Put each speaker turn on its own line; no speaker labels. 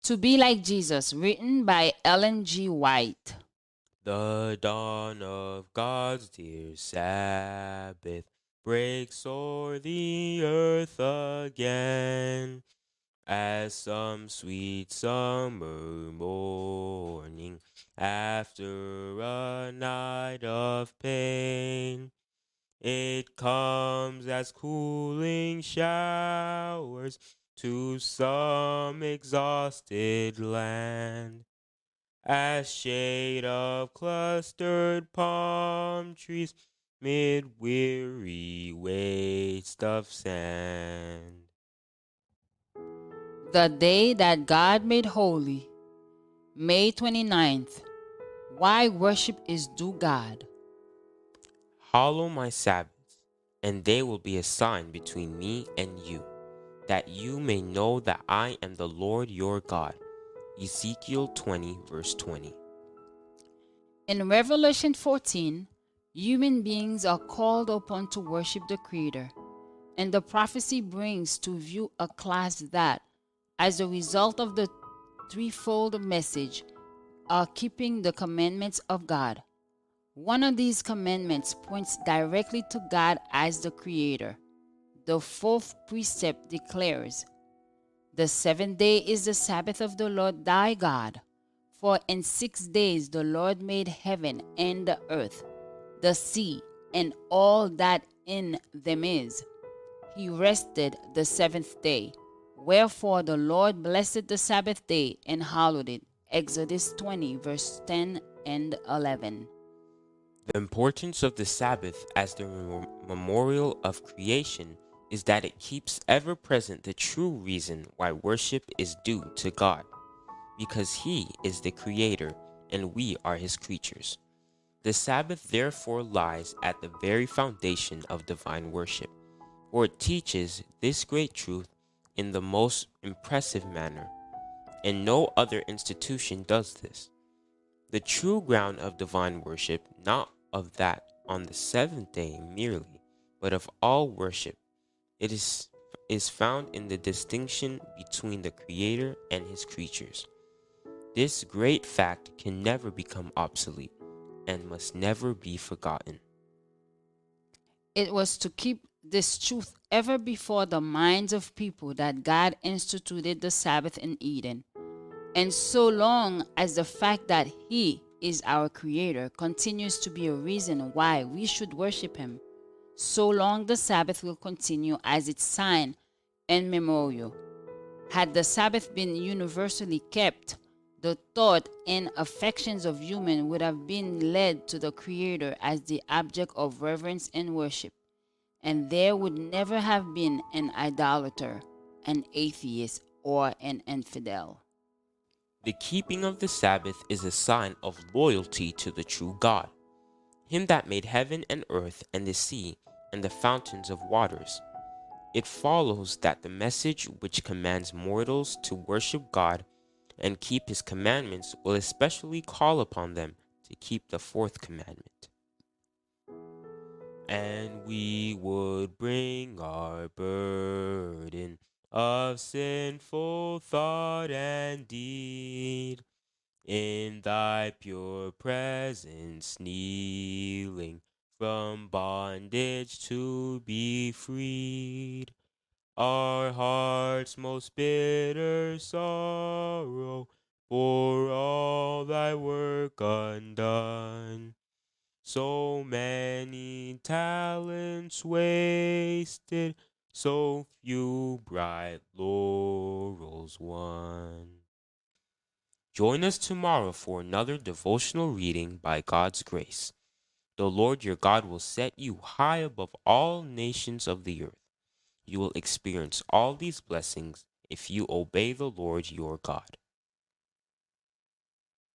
To Be Like Jesus, written by Ellen G. White.
The dawn of God's dear Sabbath breaks o'er the earth again, as some sweet summer morning after a night of pain. It comes as cooling showers to some exhausted land, as shade of clustered palm trees mid weary waste of sand.
The Day That God Made Holy, May 29th. Why worship is due God.
Hallow my Sabbaths, and they will be a sign between me and you, that you may know that I am the Lord your God. Ezekiel 20, verse 20.
In Revelation 14, human beings are called upon to worship the Creator, and the prophecy brings to view a class that, as a result of the threefold message, are keeping the commandments of God. One of these commandments points directly to God as the Creator. The fourth precept declares, "The seventh day is the Sabbath of the Lord thy God. For in 6 days the Lord made heaven and the earth, the sea, and all that in them is. He rested the seventh day. Wherefore the Lord blessed the Sabbath day and hallowed it." Exodus 20, verse 10 and 11.
The importance of the Sabbath as the memorial of creation is that it keeps ever present the true reason why worship is due to God, because He is the Creator and we are His creatures. The Sabbath therefore lies at the very foundation of divine worship, for it teaches this great truth in the most impressive manner, and no other institution does this. The true ground of divine worship, not of that on the seventh day merely, but of all worship, it is found in the distinction between the Creator and His creatures. This great fact can never become obsolete and must never be forgotten.
It was to keep this truth ever before the minds of people that God instituted the Sabbath in Eden. And so long as the fact that He is our Creator continues to be a reason why we should worship Him, so long the Sabbath will continue as its sign and memorial. Had the Sabbath been universally kept, the thought and affections of humans would have been led to the Creator as the object of reverence and worship, and there would never have been an idolater, an atheist, or an infidel.
The keeping of the Sabbath is a sign of loyalty to the true God, Him that made heaven and earth and the sea and the fountains of waters. It follows that the message which commands mortals to worship God and keep His commandments will especially call upon them to keep the fourth commandment. And we would bring our burden of sinful thought and deed in thy pure presence, kneeling from bondage to be freed. Our heart's most bitter sorrow for all thy work undone. So many talents wasted, so few bright laurels won. Join us tomorrow for another devotional reading by God's grace. The Lord your God will set you high above all nations of the earth. You will experience all these blessings if you obey the Lord your God.